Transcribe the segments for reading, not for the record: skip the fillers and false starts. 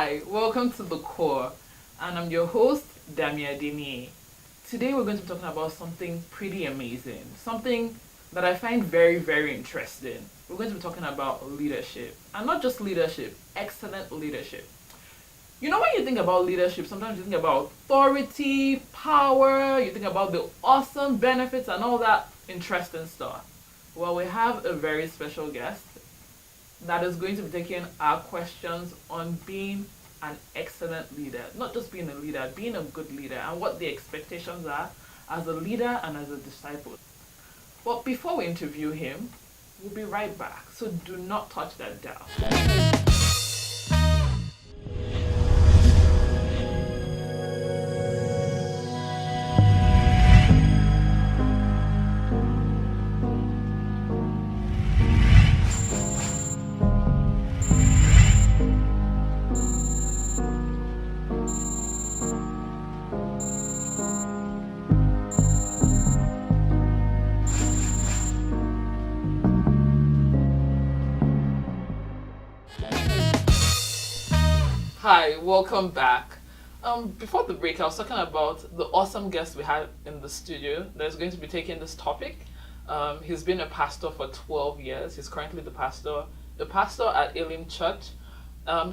Hi, welcome to The Core, and I'm your host, Dami Adeniyi. Today we're going to be talking about something pretty amazing, something that I find very, very interesting. We're going to be talking about leadership, and not just leadership, excellent leadership. You know, when you think about leadership, sometimes you think about authority, power, you think about the awesome benefits and all that interesting stuff. Well, we have a very special guest that is going to be taking our questions on being an excellent leader. Not just being a leader, being a good leader, and what the expectations are as a leader and as a disciple. But before we interview him, we'll be right back. So do not touch that dial. Hi, welcome back. Before the break, I was talking about the awesome guest we had in the studio that is going to be taking this topic. He's been a pastor for 12 years. He's currently the pastor at Elim Church.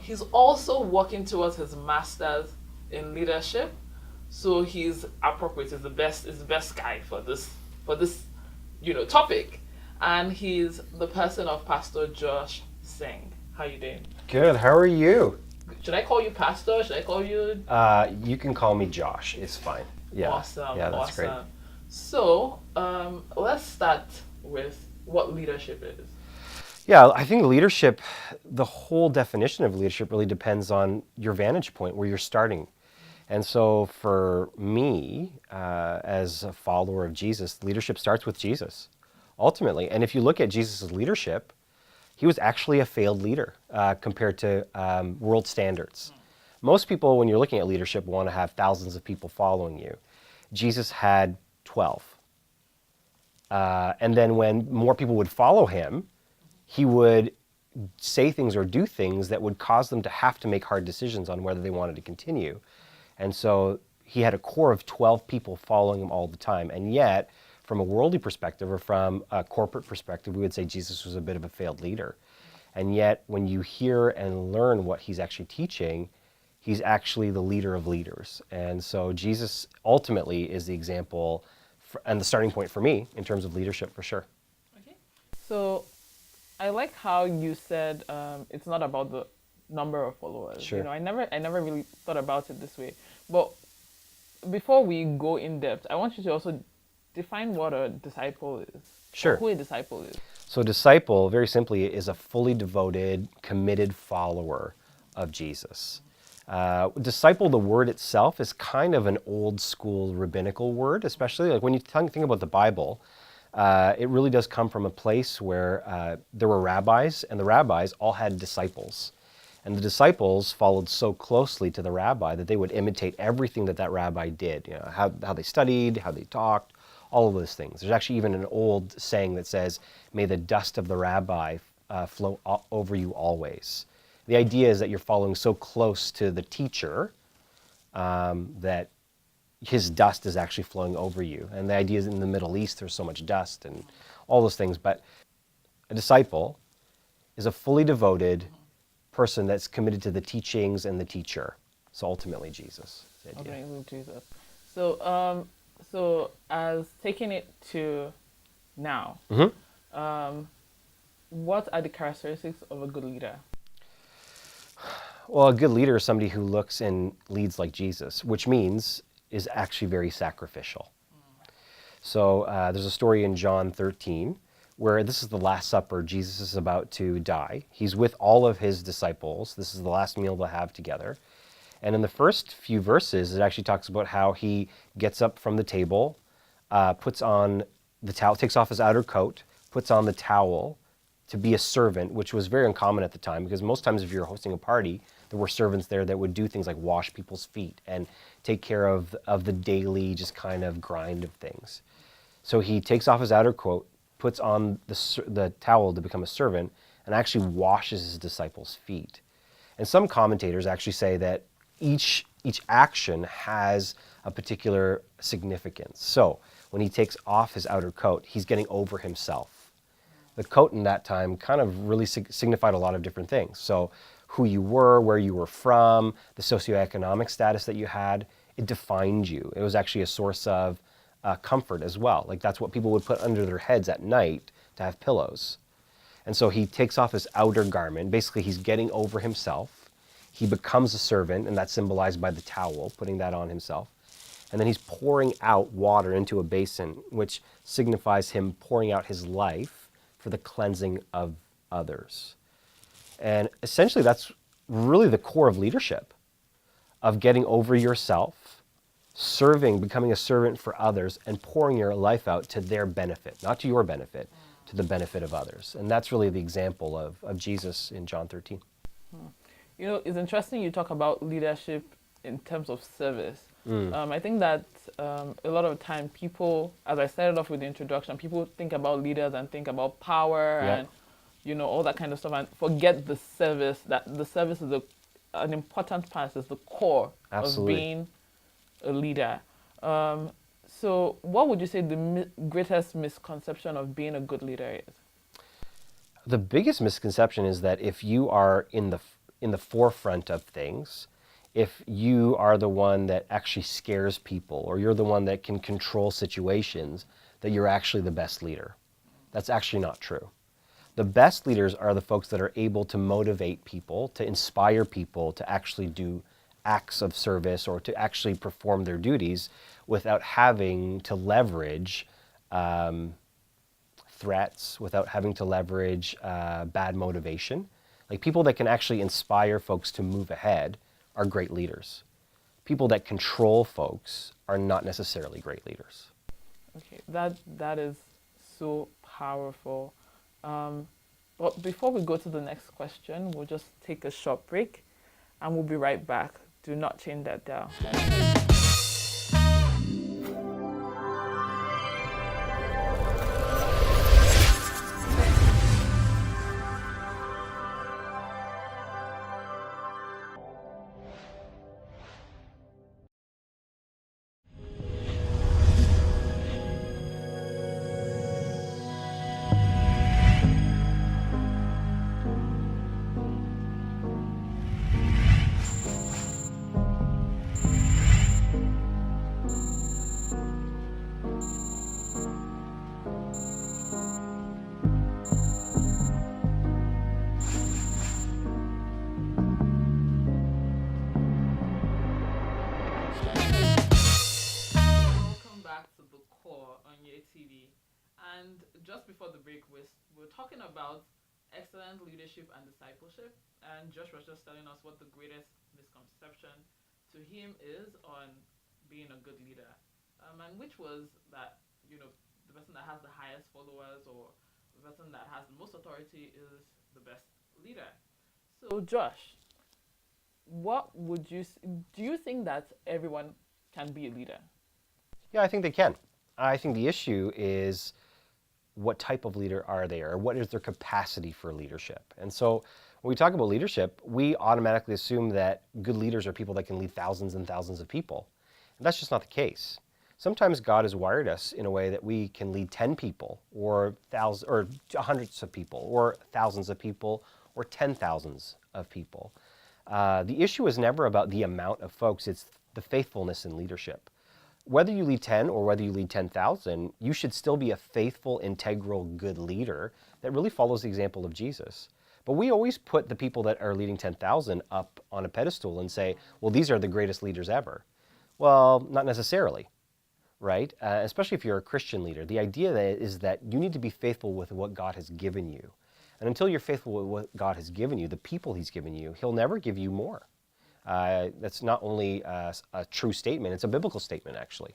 He's also working towards his master's in leadership. So he's appropriate. Is the best guy for this topic. And he's the person of Pastor Josh Singh. How you doing? Good. How are you? Should I call you Pastor? Should I call you? You can call me Josh. It's fine. Yeah. Awesome. Yeah, that's awesome. great. So, let's start with what leadership is. Yeah, I think leadership, the whole definition of leadership really depends on your vantage point, where you're starting. And so for me, as a follower of Jesus, leadership starts with Jesus, ultimately. And if you look at Jesus' leadership, he was actually a failed leader compared to world standards. Most people, when you're looking at leadership, want to have thousands of people following you. Jesus had 12. And then when more people would follow him, he would say things or do things that would cause them to have to make hard decisions on whether they wanted to continue. And so he had a core of 12 people following him all the time. And yet, from a worldly perspective or from a corporate perspective, we would say Jesus was a bit of a failed leader. And yet, when you hear and learn what he's actually teaching, he's actually the leader of leaders. And so Jesus ultimately is the example and the starting point for me in terms of leadership, for sure. Okay. So, I like how you said it's not about the number of followers. Sure. You know, I never really thought about it this way. But before we go in depth, I want you to also define what a disciple is. Sure. Or who a disciple is. So disciple, very simply, is a fully devoted, committed follower of Jesus. Disciple, the word itself, is kind of an old school rabbinical word, especially like when you think about the Bible. It really does come from a place where there were rabbis, and the rabbis all had disciples. And the disciples followed so closely to the rabbi that they would imitate everything that rabbi did. You know, how they studied, how they talked, all of those things. There's actually even an old saying that says, "May the dust of the rabbi flow over you always." The idea is that you're following so close to the teacher that his dust is actually flowing over you. And the idea is in the Middle East, there's so much dust and all those things. But a disciple is a fully devoted person that's committed to the teachings and the teacher. So ultimately, Jesus. Okay, Jesus. So as taking it to now, what are the characteristics of a good leader? Well, a good leader is somebody who looks and leads like Jesus, which means is actually very sacrificial. So there's a story in John 13 where this is the Last Supper. Jesus is about to die. He's with all of his disciples. This is the last meal they'll have together. And in the first few verses, it actually talks about how he gets up from the table, puts on the towel, takes off his outer coat, puts on the towel to be a servant, which was very uncommon at the time, because most times if you're hosting a party, there were servants there that would do things like wash people's feet and take care of the daily just kind of grind of things. So he takes off his outer coat, puts on the towel to become a servant, and actually washes his disciples' feet. And some commentators actually say that each action has a particular significance. So when he takes off his outer coat, he's getting over himself. The coat in that time kind of really signified a lot of different things. So who you were, where you were from, the socioeconomic status that you had, it defined you. It was actually a source of comfort as well. Like that's what people would put under their heads at night to have pillows. And so he takes off his outer garment. Basically, he's getting over himself. He becomes a servant, and that's symbolized by the towel, putting that on himself. And then he's pouring out water into a basin, which signifies him pouring out his life for the cleansing of others. And essentially, that's really the core of leadership, of getting over yourself, serving, becoming a servant for others, and pouring your life out to their benefit, not to your benefit, to the benefit of others. And that's really the example of Jesus in John 13. You know, it's interesting you talk about leadership in terms of service. I think that a lot of time people, as I started off with the introduction, people think about leaders and think about power and, you know, all that kind of stuff and forget the service, that the service is an important part, is the core of being a leader. So what would you say the greatest misconception of being a good leader is? The biggest misconception is that if you are in the forefront of things, if you are the one that actually scares people, or you're the one that can control situations, that you're actually the best leader. That's actually not true. The best leaders are the folks that are able to motivate people, to inspire people to actually do acts of service or to actually perform their duties without having to leverage threats, without having to leverage bad motivation. Like people that can actually inspire folks to move ahead are great leaders. People that control folks are not necessarily great leaders. Okay, that is so powerful. But before we go to the next question, we'll just take a short break and we'll be right back. Do not change that dial. TV. And just before the break, we're talking about excellent leadership and discipleship. And Josh was just telling us what the greatest misconception to him is on being a good leader. And which was that, you know, the person that has the highest followers or the person that has the most authority is the best leader. So Josh, do you think that everyone can be a leader? Yeah, I think they can. I think the issue is what type of leader are they, or what is their capacity for leadership? And so when we talk about leadership, we automatically assume that good leaders are people that can lead thousands and thousands of people. And that's just not the case. Sometimes God has wired us in a way that we can lead 10 people, or thousands, or hundreds of people, or thousands of people, or 10,000s of people. The issue is never about the amount of folks, it's the faithfulness in leadership. Whether you lead 10 or whether you lead 10,000, you should still be a faithful, integral, good leader that really follows the example of Jesus. But we always put the people that are leading 10,000 up on a pedestal and say, well, these are the greatest leaders ever. Well, not necessarily, right? Especially if you're a Christian leader. The idea is that you need to be faithful with what God has given you. And until you're faithful with what God has given you, the people He's given you, He'll never give you more. That's not only a true statement, it's a biblical statement, actually.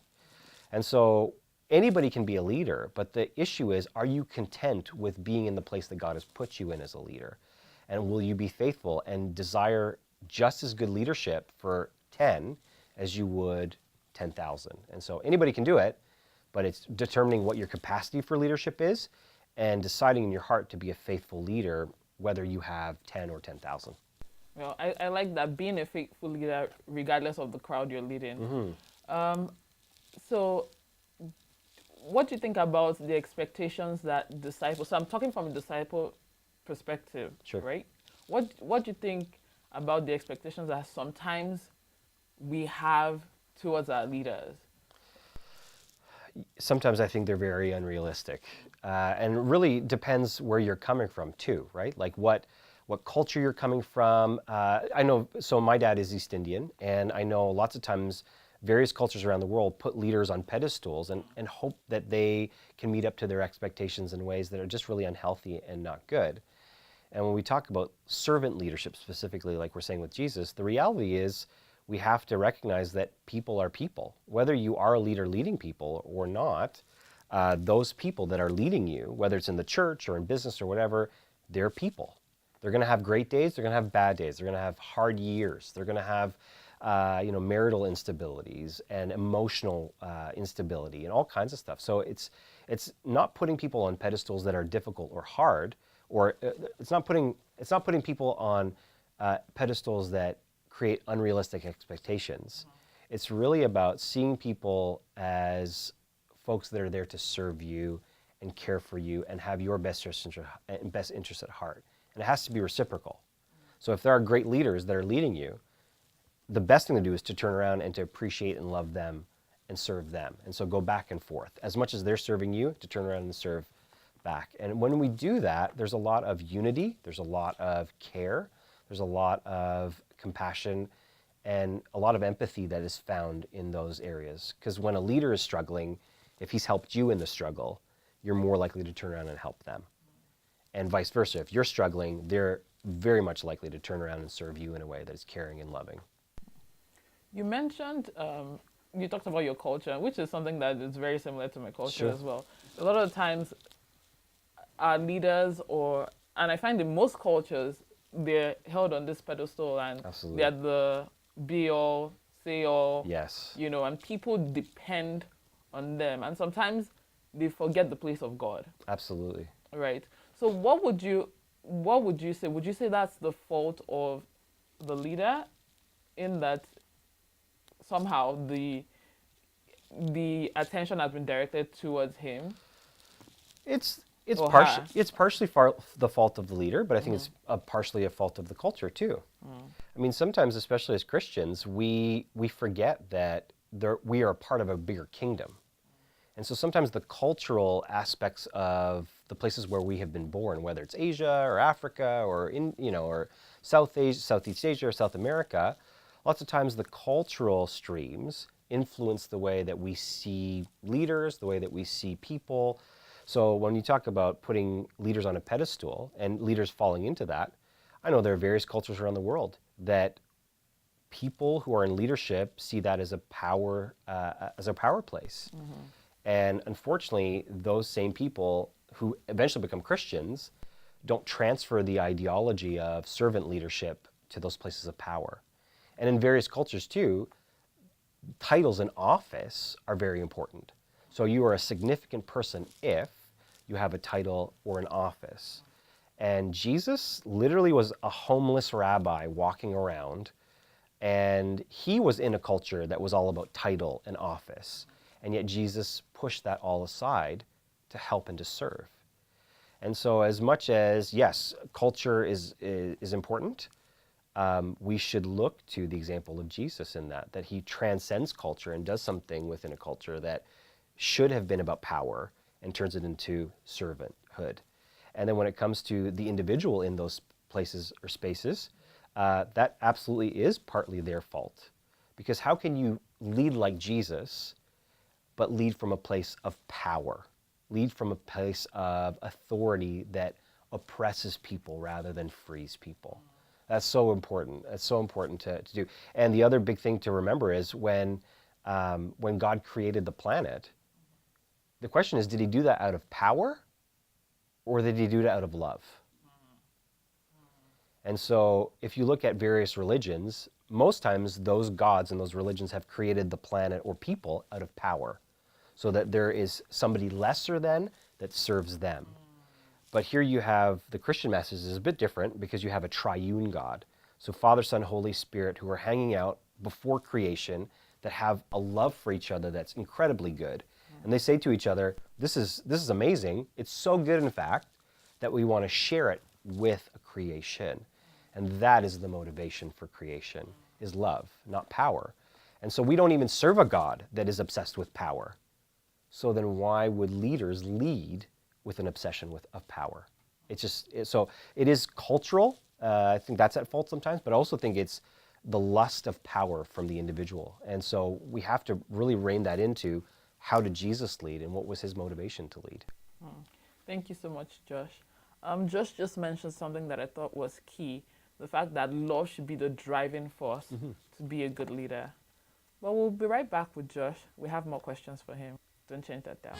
And so anybody can be a leader, but the issue is, are you content with being in the place that God has put you in as a leader? And will you be faithful and desire just as good leadership for 10 as you would 10,000? And so anybody can do it, but it's determining what your capacity for leadership is and deciding in your heart to be a faithful leader, whether you have 10 or 10,000. Well, I like that, being a faithful leader regardless of the crowd you're leading. Um, so, what do you think about the expectations that disciples? So I'm talking from a disciple perspective, Sure. right? What do you think about the expectations that sometimes we have towards our leaders? Sometimes I think they're very unrealistic, and really depends where you're coming from too, right? Like what culture you're coming from. I know. So my dad is East Indian, and I know lots of times various cultures around the world put leaders on pedestals and hope that they can meet up to their expectations in ways that are just really unhealthy and not good. And when we talk about servant leadership specifically, like we're saying with Jesus, the reality is we have to recognize that people are people. Whether you are a leader leading people or not, those people that are leading you, whether it's in the church or in business or whatever, they're people. They're going to have great days. They're going to have bad days. They're going to have hard years. They're going to have, marital instabilities and emotional instability and all kinds of stuff. So it's not putting people on pedestals that are difficult or hard, or it's not putting people on pedestals that create unrealistic expectations. It's really about seeing people as folks that are there to serve you and care for you and have your best interest at heart. And it has to be reciprocal. So if there are great leaders that are leading you, the best thing to do is to turn around and to appreciate and love them and serve them. And so go back and forth. As much as they're serving you, to turn around and serve back. And when we do that, there's a lot of unity, there's a lot of care, there's a lot of compassion, and a lot of empathy that is found in those areas. Because when a leader is struggling, if he's helped you in the struggle, you're more likely to turn around and help them. And vice versa. If you're struggling, they're very much likely to turn around and serve you in a way that is caring and loving. You mentioned, you talked about your culture, which is something that is very similar to my culture Sure. as well. A lot of the times, our leaders, and I find in most cultures, they're held on this pedestal and Absolutely. they're the be all, say all, Yes. and people depend on them. And sometimes they forget the place of God, Absolutely. right? So what would you say? Would you say that's the fault of the leader, in that somehow the attention has been directed towards him It's or partially her? it's partially the fault of the leader, but I think it's partially a fault of the culture too. I mean, sometimes, especially as Christians, we forget that we are a part of a bigger kingdom, and so sometimes the cultural aspects of the places where we have been born, whether it's Asia or Africa or or Southeast Asia or South America, lots of times the cultural streams influence the way that we see leaders, the way that we see people. So when you talk about putting leaders on a pedestal and leaders falling into that, I know there are various cultures around the world that people who are in leadership see that as a power place. And unfortunately, those same people who eventually become Christians don't transfer the ideology of servant leadership to those places of power. And in various cultures too, titles in office are very important. So you are a significant person if you have a title or an office. And Jesus literally was a homeless rabbi walking around, and he was in a culture that was all about title and office. And yet Jesus pushed that all aside to help and to serve. And so as much as, yes, culture is important, we should look to the example of Jesus in that he transcends culture and does something within a culture that should have been about power and turns it into servanthood. And then when it comes to the individual in those places or spaces, that absolutely is partly their fault. Because how can you lead like Jesus, but lead from a place of power? Lead from a place of authority that oppresses people rather than frees people. That's so important. That's so important to do. And the other big thing to remember is when God created the planet, the question is, did he do that out of power or did he do it out of love? And so if you look at various religions, most times those gods and those religions have created the planet or people out of power, so that there is somebody lesser than that serves them. But here you have the Christian message is a bit different because you have a triune God. So Father, Son, Holy Spirit, who are hanging out before creation, that have a love for each other that's incredibly good. And they say to each other, this is amazing. It's so good, in fact, that we want to share it with a creation. And that is the motivation for creation, is love, not power. And so we don't even serve a God that is obsessed with power. So then why would leaders lead with an obsession of power? So it is cultural. I think that's at fault sometimes, but I also think it's the lust of power from the individual. And so we have to really rein that into how did Jesus lead and what was his motivation to lead. Thank you so much, Josh. Josh just mentioned something that I thought was key, the fact that love should be the driving force to be a good leader. But we'll be right back with Josh. We have more questions for him. Don't change that down.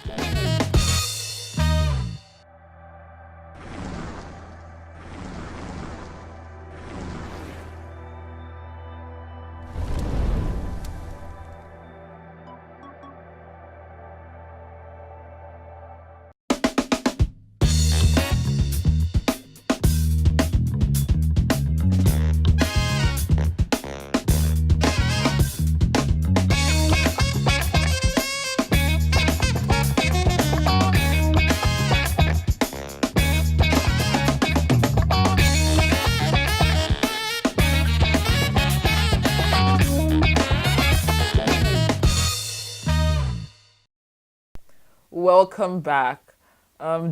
Welcome back.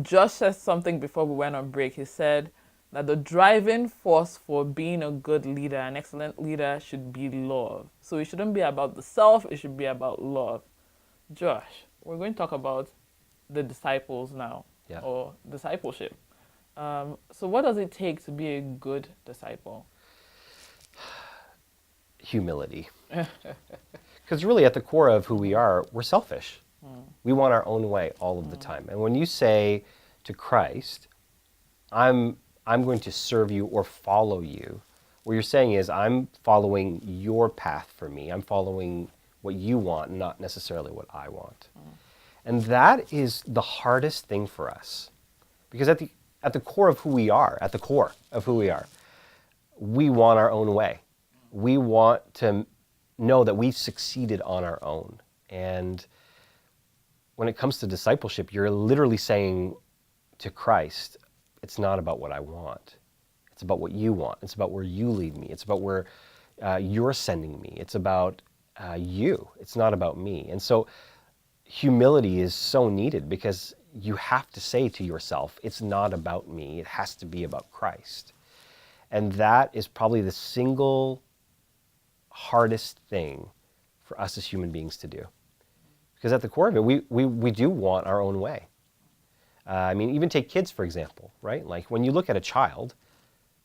Josh said something before we went on break. He said that the driving force for being a good leader, an excellent leader, should be love. So it shouldn't be about the self, it should be about love. Josh, we're going to talk about the disciples now, or discipleship. So what does it take to be a good disciple? Humility. Because really at the core of who we are, we're selfish. We want our own way all of the time. And when you say to Christ, I'm going to serve you or follow you, what you're saying is I'm following your path for me. I'm following what you want, not necessarily what I want. And that is the hardest thing for us. Because at the core of who we are, we want our own way. We want to know that we've succeeded on our own. And when it comes to discipleship, you're literally saying to Christ, it's not about what I want. It's about what you want. It's about where you lead me. It's about where you're sending me. It's about you. It's not about me. And so humility is so needed because you have to say to yourself, it's not about me. It has to be about Christ. And that is probably the single hardest thing for us as human beings to do. Because at the core of it, we do want our own way. I mean, even take kids, for example, right? Like when you look at a child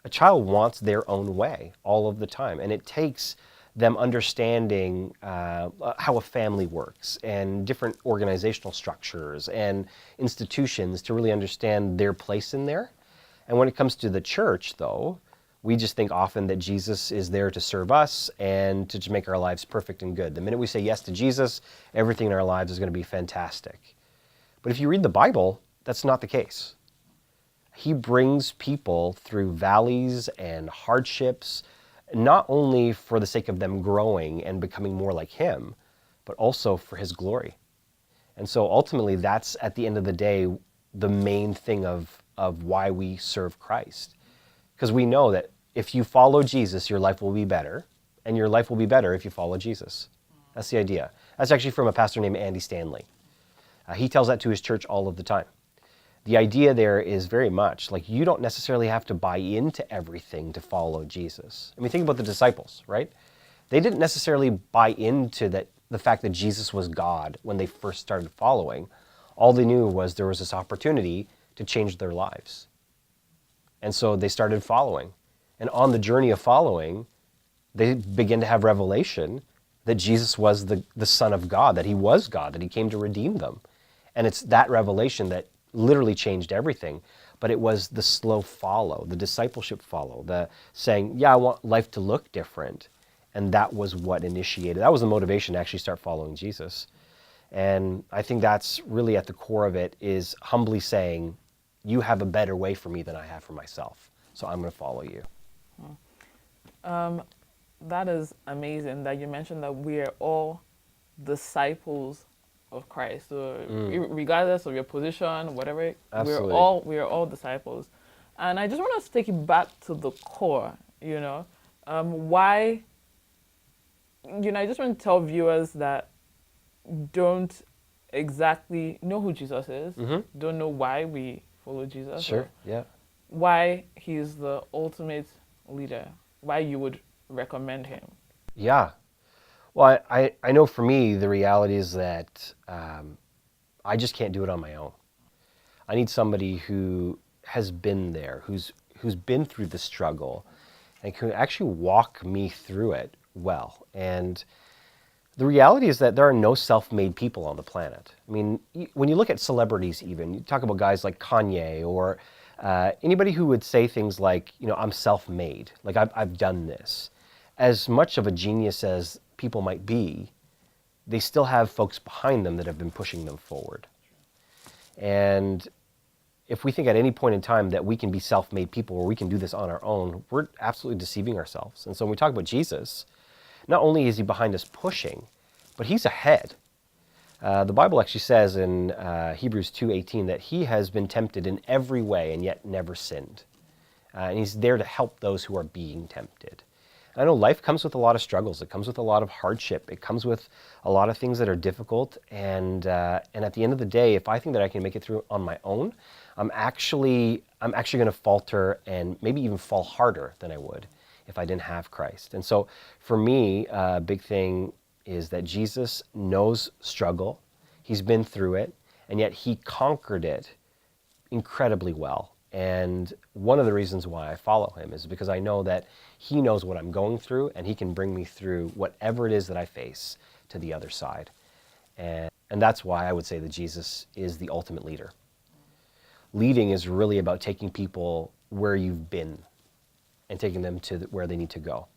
wants their own way all of the time. And it takes them understanding how a family works and different organizational structures and institutions to really understand their place in there. And when it comes to the church, though, we just think often that Jesus is there to serve us and to make our lives perfect and good. The minute we say yes to Jesus, everything in our lives is going to be fantastic. But if you read the Bible, that's not the case. He brings people through valleys and hardships, not only for the sake of them growing and becoming more like him, but also for his glory. And so ultimately, that's at the end of the day, the main thing of why we serve Christ. Because we know that if you follow Jesus, your life will be better, and your life will be better if you follow Jesus. That's the idea. That's actually from a pastor named Andy Stanley. He tells that to his church all of the time. The idea there is very much like you don't necessarily have to buy into everything to follow Jesus. I mean, think about the disciples, right? They didn't necessarily buy into the fact that Jesus was God when they first started following. All they knew was there was this opportunity to change their lives. And so they started following. And on the journey of following, they began to have revelation that Jesus was the Son of God, that he was God, that he came to redeem them. And it's that revelation that literally changed everything. But it was the slow follow, the discipleship follow, the saying, yeah, I want life to look different. And that was what initiated, that was the motivation to actually start following Jesus. And I think that's really at the core of it, is humbly saying, you have a better way for me than I have for myself. So I'm going to follow you. That is amazing that you mentioned that we are all disciples of Christ. So regardless of your position, whatever, Absolutely. we are all disciples. And I just want us to take it back to the core. Why? I just want to tell viewers that don't exactly know who Jesus is, don't know why we follow Jesus, Sure. or Yeah. why he's the ultimate leader, why you would recommend him. Yeah. Well, I know for me, the reality is that I just can't do it on my own. I need somebody who has been there, who's been through the struggle, and can actually walk me through it well. And the reality is that there are no self-made people on the planet. I mean, when you look at celebrities, even you talk about guys like Kanye or anybody who would say things like, I'm self-made, like I've done this. As much of a genius as people might be, they still have folks behind them that have been pushing them forward. And if we think at any point in time that we can be self-made people or we can do this on our own, we're absolutely deceiving ourselves. And so when we talk about Jesus, not only is he behind us pushing, but he's ahead. The Bible actually says in Hebrews 2:18 that he has been tempted in every way and yet never sinned. And he's there to help those who are being tempted. I know life comes with a lot of struggles. It comes with a lot of hardship. It comes with a lot of things that are difficult. And at the end of the day, if I think that I can make it through on my own, I'm actually going to falter and maybe even fall harder than I would if I didn't have Christ. And so for me, a big thing is that Jesus knows struggle. He's been through it, and yet he conquered it incredibly well. And one of the reasons why I follow him is because I know that he knows what I'm going through and he can bring me through whatever it is that I face to the other side. And that's why I would say that Jesus is the ultimate leader. Leading is really about taking people where you've been and taking them to where they need to go.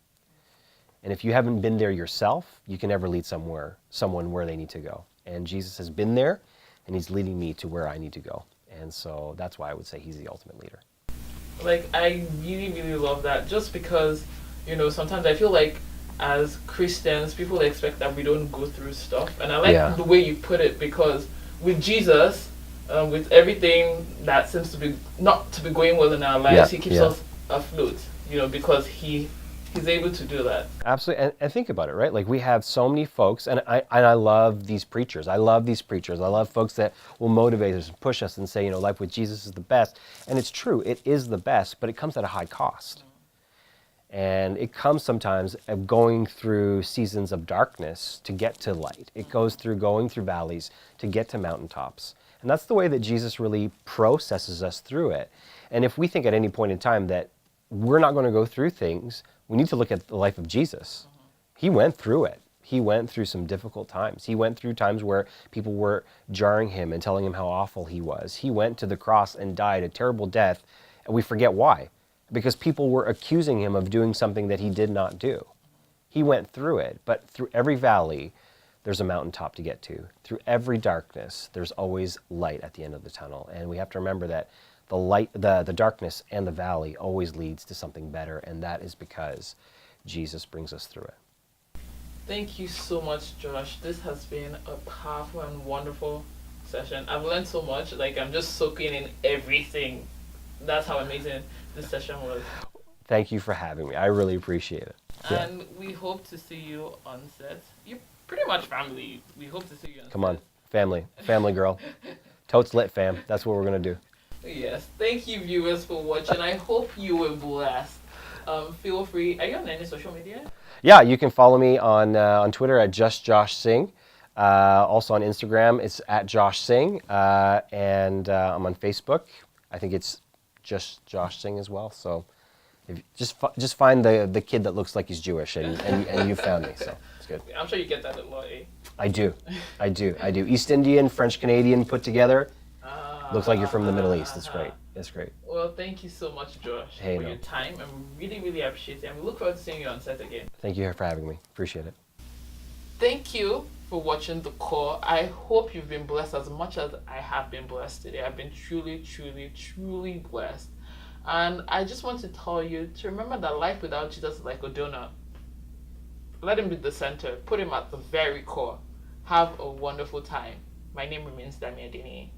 And if you haven't been there yourself, you can never lead someone where they need to go. And Jesus has been there and he's leading me to where I need to go. And so that's why I would say he's the ultimate leader. Like, I really, really love that, just because, sometimes I feel like as Christians, people expect that we don't go through stuff. And I like the way you put it, because with Jesus, with everything that seems to be not to be going well in our lives, he keeps us afloat, because he's able to do that. Absolutely. And think about it, right? Like, we have so many folks, and I love these preachers. I love folks that will motivate us and push us and say, life with Jesus is the best. And it's true, it is the best, but it comes at a high cost. And it comes sometimes of going through seasons of darkness to get to light. It goes through going through valleys to get to mountaintops. And that's the way that Jesus really processes us through it. And if we think at any point in time that we're not going to go through things, we need to look at the life of Jesus. He went through it. He went through some difficult times. He went through times where people were jarring him and telling him how awful he was. He went to the cross and died a terrible death, and we forget why. Because people were accusing him of doing something that he did not do. He went through it, but through every valley, there's a mountaintop to get to. Through every darkness, there's always light at the end of the tunnel. And we have to remember that the light, the darkness and the valley always leads to something better, and that is because Jesus brings us through it. Thank you so much, Josh. This has been a powerful and wonderful session. I've learned so much. Like, I'm just soaking in everything. That's how amazing this session was. Thank you for having me. I really appreciate it. And we hope to see you on set. You're pretty much family. We hope to see you on set. Come on, family girl. Totes lit, fam. That's what we're going to do. Yes. Thank you, viewers, for watching. I hope you were blessed. Feel free. Are you on any social media? Yeah, you can follow me on Twitter at Just Josh Singh. Also on Instagram, it's at Josh Singh. And I'm on Facebook. I think it's Just Josh Singh as well. So if just find the kid that looks like he's Jewish, and you found me. So it's good. I'm sure you get that a lot, eh? I do. East Indian, French Canadian put together. Looks like you're from the Middle East. That's great. That's great. Well, thank you so much, Josh, for your time, and we really, really appreciate it. And we look forward to seeing you on set again. Thank you for having me. Appreciate it. Thank you for watching The Core. I hope you've been blessed as much as I have been blessed today. I've been truly, truly, truly blessed. And I just want to tell you to remember that life without Jesus is like a donut. Let him be the center. Put him at the very core. Have a wonderful time. My name remains Dami Adeniyi.